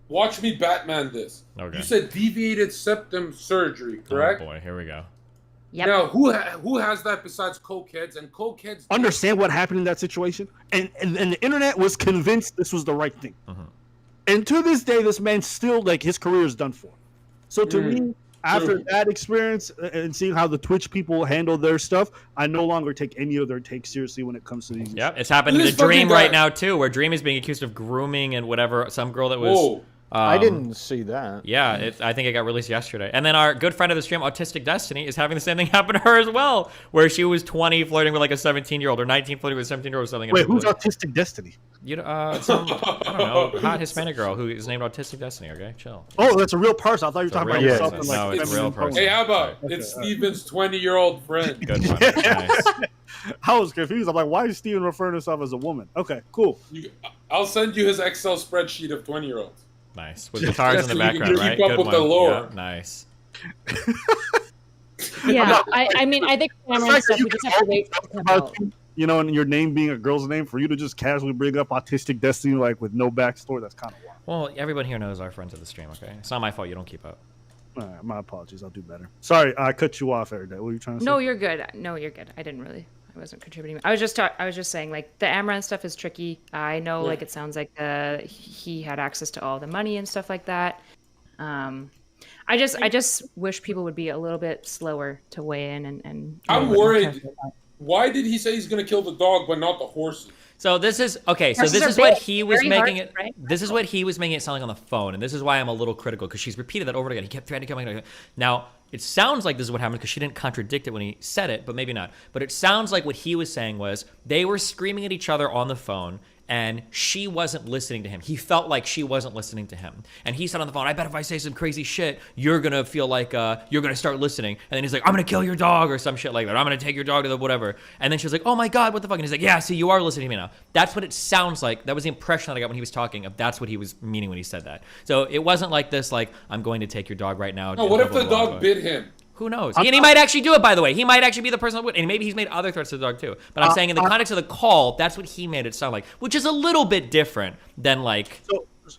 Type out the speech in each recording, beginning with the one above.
Watch me Batman this. Okay. You said deviated septum surgery, correct? Oh boy, here we go. Yep. Now, who has that besides cokeheads? And cokeheads Understand what happened in that situation, and the internet was convinced this was the right thing. And to this day, this man still like his career is done for. So to me, after that experience and seeing how the Twitch people handle their stuff, I no longer take any of their takes seriously when it comes to these. Yep, it's happening to Dream right now too, where Dream is being accused of grooming and whatever some girl that was. Whoa. I didn't see that. Yeah, I think it got released yesterday. And then our good friend of the stream, Autistic Destiny, is having the same thing happen to her as well, where she was 20 flirting with like a 17-year-old or 19 flirting with a 17-year-old or something. Wait, who's Autistic Destiny? You some, I don't know, hot Hispanic girl who is named Autistic Destiny. Okay, chill. Oh, that's a real person. I thought you were talking about yourself. Person. Like, no, it's a real person. Hey, how about it's Steven's 20-year-old friend? Good one. Nice. I was confused. I'm like, why is Steven referring to himself as a woman? Okay, cool. I'll send you his Excel spreadsheet of 20-year-olds. Nice. With guitars in the so background, right? Keep up Good with one. the lore. Yeah, nice. Yeah, I mean, I think Amouranth stuff, we just have to wait for it to come out. You know, and your name being a girl's name, for you to just casually bring up Autistic Destiny like with no backstory, that's kind of wild. Well, everyone here knows our friends of the stream, okay? It's not my fault you don't keep up. All right, my apologies. I'll do better. Sorry, I cut you off, Eric. What were you trying to say? No, you're good. No, you're good. I wasn't contributing. I was just saying, like, the Amouranth stuff is tricky. I know, like, it sounds like he had access to all the money and stuff like that. I just wish people would be a little bit slower to weigh in and I'm worried. Why did he say he's going to kill the dog but not the horses? So this is okay. So this is what he was making it. This is what he was making it sound like on the phone, and this is why I'm a little critical because she's repeated that over again. He kept threatening, coming. Now it sounds like this is what happened because she didn't contradict it when he said it, but maybe not. But it sounds like what he was saying was they were screaming at each other on the phone, and she wasn't listening to him. He felt like she wasn't listening to him, and he said on the phone, "I bet if I say some crazy shit, you're gonna feel like you're gonna start listening." And then he's like, "I'm gonna kill your dog" or some shit like that. "I'm gonna take your dog to the whatever." And then she was like, "Oh my god, what the fuck?" And he's like, "Yeah, see, you are listening to me now." That's what it sounds like. That was the impression that I got when he was talking. That's what he was meaning when he said that. So it wasn't like this, like, "I'm going to take your dog right now." No, what if the dog bit him? Who knows? And he might actually do it, by the way. He might actually be the person that would. And maybe he's made other threats to the dog, too. But I'm saying in the context of the call, that's what he made it sound like, which is a little bit different than, like...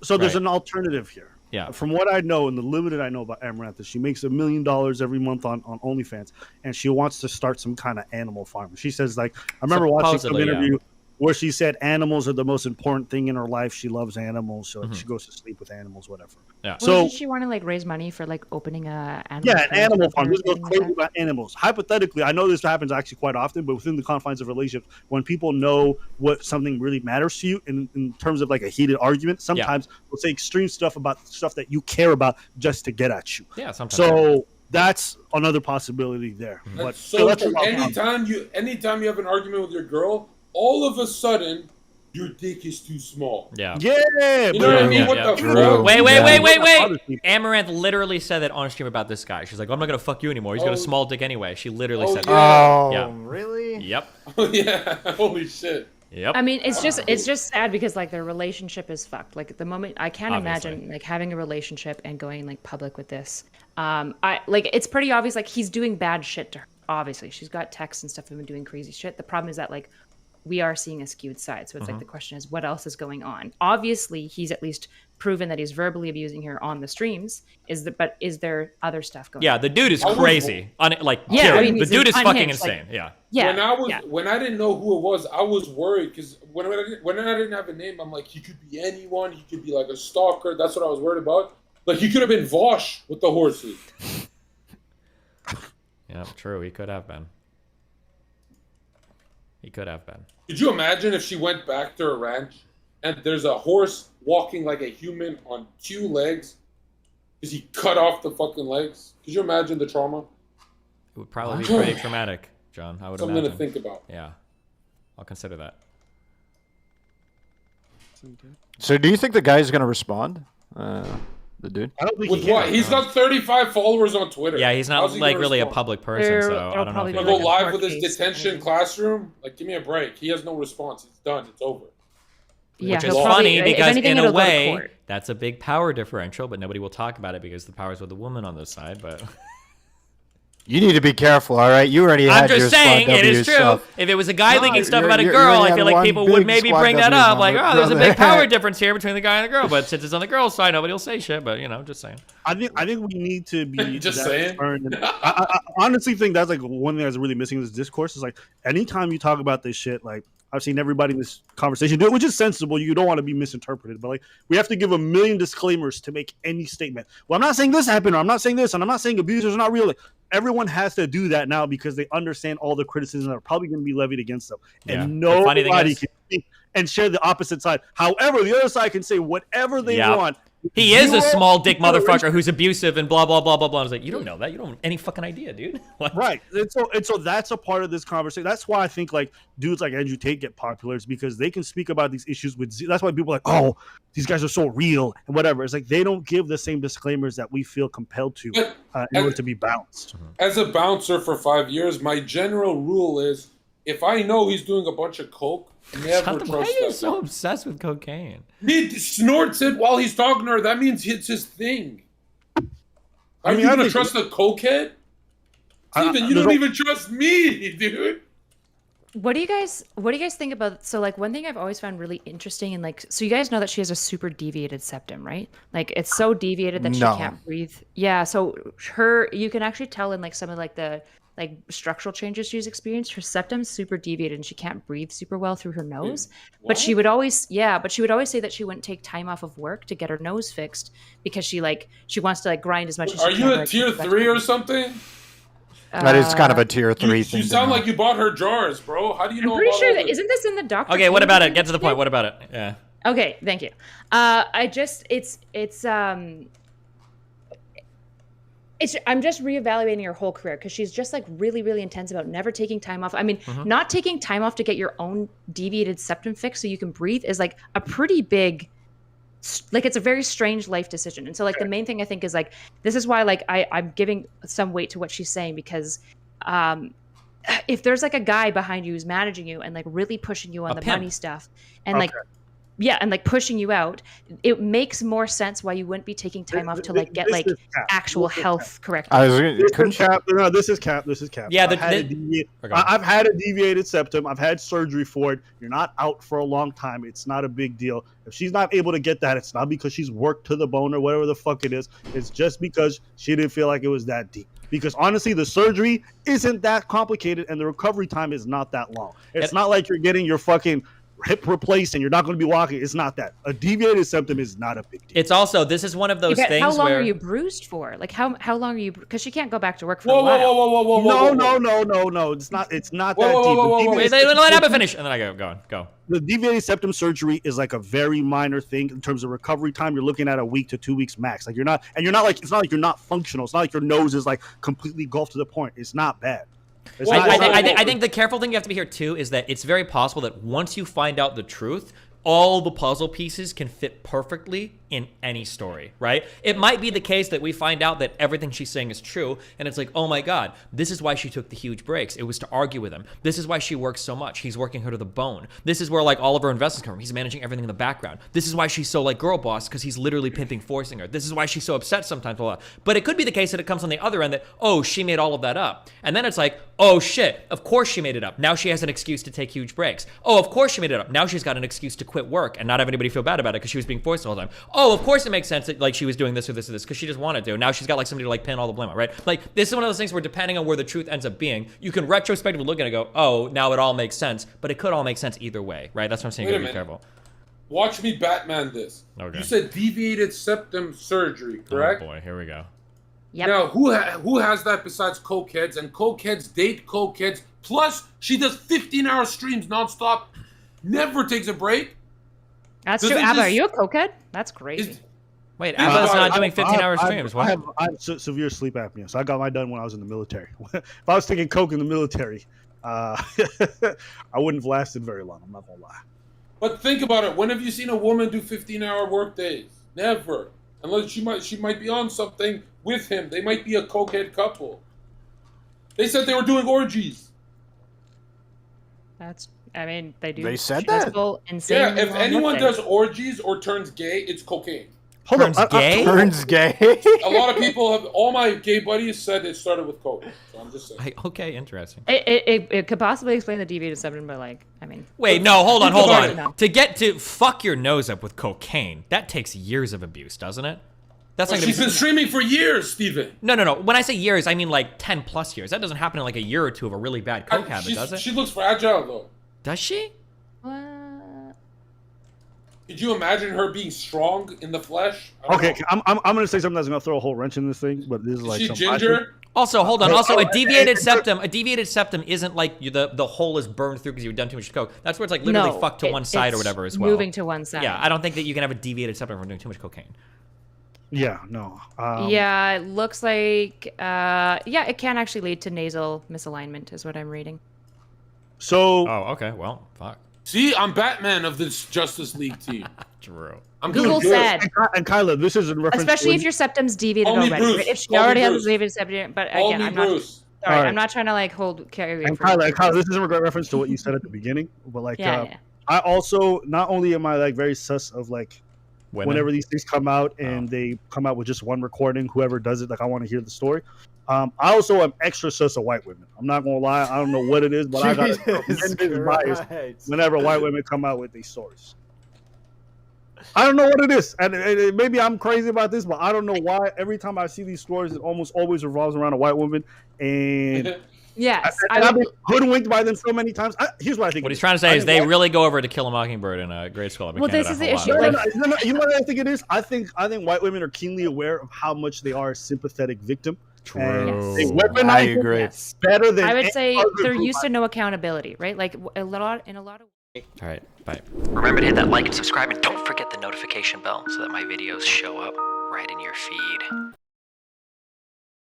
So there's an alternative here. Yeah. From what I know and the limited I know about Amouranth is she makes $1 million every month on OnlyFans, and she wants to start some kind of animal farm. She says, like, I remember watching some interview where she said animals are the most important thing in her life. She loves animals, so she goes to sleep with animals, whatever. Yeah. So does she want to like raise money for like opening a animal an animal farm? This goes crazy about animals. Hypothetically, I know this happens actually quite often, but within the confines of relationships, when people know what something really matters to you in terms of like a heated argument, sometimes they'll say extreme stuff about stuff that you care about just to get at you. Yeah, sometimes. So that's another possibility there. But so true. Anytime you have an argument with your girl, all of a sudden, your dick is too small. Yeah. Yeah. You know what I mean? What the fuck? Wait. Amouranth literally said that on stream about this guy. She's like, "I'm not going to fuck you anymore. He's got a small dick anyway." She literally said that. Oh, really? Yep. Oh, yeah. Holy shit. Yep. I mean, it's just sad because like their relationship is fucked. Like at the moment, I can't imagine like having a relationship and going like public with this. It's pretty obvious. Like he's doing bad shit to her. Obviously, she's got texts and stuff of him doing crazy shit. The problem is that like we are seeing a skewed side. So it's like the question is, what else is going on? Obviously, he's at least proven that he's verbally abusing her on the streams. But is there other stuff going on? Yeah, the dude is crazy. The dude is fucking insane. When I didn't know who it was, I was worried because when I didn't have a name, I'm like, he could be anyone. He could be like a stalker. That's what I was worried about. Like he could have been Vosh with the horses. Yeah, true. He could have been. Could you imagine if she went back to her ranch and there's a horse walking like a human on 2 legs because he cut off the fucking legs? Could you imagine the trauma? It would probably be pretty traumatic, John. I would imagine. Something to think about. Yeah. I'll consider that. So do you think the guy's going to respond? The dude? I don't think with what? He's got 35 followers on Twitter. Yeah, he's not like really a public person, so I don't know. If go live with his detention classroom. Like, give me a break. He has no response. It's done. It's over. Yeah, which is funny because in a way that's a big power differential, but nobody will talk about it because the power's with the woman on this side. But You need to be careful, all right? You already had I'm your just saying, Squad it W is true. stuff. If it was a guy leaking stuff you're- about a you're- girl, you I had feel like one people would big maybe Squad bring that W up. Like, moment, oh, there's a big brother. power difference here between the guy and the girl. But since it's on the girl's side, nobody will say shit. But, just saying. I think we need to be Just saying. concerned. And I honestly think that's like one thing that's really missing in this discourse is like anytime you talk about this shit, like I've seen everybody in this conversation do it, which is sensible. You don't want to be misinterpreted, but like we have to give a million disclaimers to make any statement. Well, I'm not saying this happened, or I'm not saying this, and I'm not saying abusers are not real. Like, everyone has to do that now because they understand all the criticisms that are probably going to be levied against them, and nobody can speak and share the opposite side. However, the other side can say whatever they want. He is a small dick motherfucker who's abusive and blah, blah, blah, blah, blah. I was like, you don't know that. You don't have any fucking idea, dude. Right. And so that's a part of this conversation. That's why I think like dudes like Andrew Tate get popular is because they can speak about these issues with that's why people are like, oh, these guys are so real and whatever. It's like they don't give the same disclaimers that we feel compelled to in order to be balanced. As a bouncer for 5 years, my general rule is if I know he's doing a bunch of coke, never trust Why are you that so guy. obsessed with cocaine? He snorts it while he's talking to her. That means it's his thing. Are you gonna trust a cokehead? Steven, you don't even trust me, dude. What do you guys think about, so like one thing I've always found really interesting, and like, so you guys know that she has a super deviated septum, right? Like it's so deviated that she can't breathe. Yeah, so you can actually tell in like some of like the like structural changes she's experienced. Her septum's super deviated and she can't breathe super well through her nose. But she would always say that she wouldn't take time off of work to get her nose fixed because she wants to like grind as much as she can. Are you a tier 3 or something? That is kind of a tier 3 thing. You sound like you bought her jars, bro. How do you know? I'm pretty sure that isn't this in the doctor? Okay, what about it? Get to the point. What about it? Yeah. Okay, thank you. I'm just reevaluating her whole career because she's just like really, really intense about never taking time off. I mean, not taking time off to get your own deviated septum fixed so you can breathe is like a pretty big, like it's a very strange life decision. And so like the main thing I think is like, this is why like I'm giving some weight to what she's saying because if there's like a guy behind you who's managing you and like really pushing you on the money stuff and like, yeah, and like pushing you out, it makes more sense why you wouldn't be taking time off to like get like actual health corrected. This is cap. Yeah, I've had a deviated septum. I've had surgery for it. You're not out for a long time. It's not a big deal. If she's not able to get that, it's not because she's worked to the bone or whatever the fuck it is. It's just because she didn't feel like it was that deep. Because honestly, the surgery isn't that complicated and the recovery time is not that long. It's not like you're getting your fucking hip replaced and you're not going to be walking. It's not that. A deviated septum is not a big deal. It's also, this is one of those things. How long where... are you bruised for? Like how long are you? Because she can't go back to work for a while. No. It's not that deep. Wait, let me finish, and then I go. The deviated septum surgery is like a very minor thing in terms of recovery time. You're looking at a week to 2 weeks max. Like you're not like it's not like you're not functional. It's not like your nose is like completely gulfed to the point. It's not bad. I think the careful thing you have to be here too is that it's very possible that once you find out the truth, all the puzzle pieces can fit perfectly in any story, right? It might be the case that we find out that everything she's saying is true, and it's like, oh my God, this is why she took the huge breaks. It was to argue with him. This is why she works so much. He's working her to the bone. This is where like all of her investments come from. He's managing everything in the background. This is why she's so like girl boss, because he's literally pimping, forcing her. This is why she's so upset sometimes. Blah, blah. But it could be the case that it comes on the other end that, oh, she made all of that up. And then it's like, oh shit, of course she made it up. Now she has an excuse to take huge breaks. Oh, of course she made it up. Now she's got an excuse to quit work and not have anybody feel bad about it because she was being forced the whole time. Oh, of course it makes sense that like she was doing this or this or this because she just wanted to. Now she's got like somebody to like pin all the blame on, right? Like this is one of those things where depending on where the truth ends up being, you can retrospectively look at it and go, oh, now it all makes sense, but it could all make sense either way, right? That's what I'm saying. You gotta be careful. Watch me Batman this. Okay. You said deviated septum surgery, correct? Oh boy, here we go. Yep. Now, who has that besides cokeheads? And cokeheads date cokeheads. Plus, she does 15-hour streams nonstop, never takes a break. That's true. Abba, are you a cokehead? That's crazy. Wait, Abba's not doing 15-hour streams. I have severe sleep apnea, so I got mine done when I was in the military. If I was taking coke in the military, I wouldn't have lasted very long. I'm not gonna lie. But think about it. When have you seen a woman do 15-hour work days? Never. Unless she might be on something with him. They might be a cokehead couple. They said they were doing orgies. They do. They said that? Yeah, if anyone does orgies or turns gay, it's cocaine. Hold Turns on. gay? Turns gay. A lot of people have. All my gay buddies said it started with coke. So I'm just saying. Okay, interesting. It could possibly explain the deviated septum, but like, I mean. Wait, no, hold on. No. To get to fuck your nose up with cocaine, that takes years of abuse, doesn't it? That's But not she's been streaming for years, Steven. No. When I say years, I mean like 10 plus years. That doesn't happen in like a year or two of a really bad coke habit, does it? She looks fragile though. Does she? What? Could you imagine her being strong in the flesh? I don't Okay, know. I'm gonna say something that's gonna throw a whole wrench in this thing, but this is like Is she some ginger? Also, hold on. Also, a deviated septum. A deviated septum isn't like the hole is burned through because you've done too much coke. That's where it's like literally fucked to one side or whatever as well. Moving to one side. Yeah, I don't think that you can have a deviated septum from doing too much cocaine. Yeah, no. Yeah, it looks like yeah, it can actually lead to nasal misalignment, is what I'm reading. So. Oh, okay. Well, fuck. See, I'm Batman of this Justice League team. True. I'm Google doing good. said, And Kyla, this is in reference. especially if your septum's deviated Only already. Bruce. Right? If she Only already has Bruce. a deviated septum, but Only again, I'm not. Bruce. Sorry, Alright. I'm not trying to like carry And for Kyla, this is in reference to what you said at the beginning, but like, yeah. I also not only am I like very sus of like Women. whenever these things come out and they come out with just one recording, whoever does it, like I want to hear the story. I also am extra sus of white women. I'm not gonna lie, I don't know what it is, but I got Jesus bias Christ. whenever white women come out with these stories. I don't know what it is, and maybe I'm crazy about this, but I don't know why. Every time I see these stories, it almost always revolves around a white woman, and Yes, I've been hoodwinked by them so many times. Here's what I think. What he's trying to say is they really go over to Kill a Mockingbird in grade school. Up in Well, Canada this is a the lot. issue. No, you know what I think it is? I think white women are keenly aware of how much they are a sympathetic victim. True. Yes. They weaponize I it agree. Yes. better than I would any say other they're group used to no accountability, right? Like in a lot of. All right, bye. Remember to hit that like and subscribe, and don't forget the notification bell so that my videos show up right in your feed.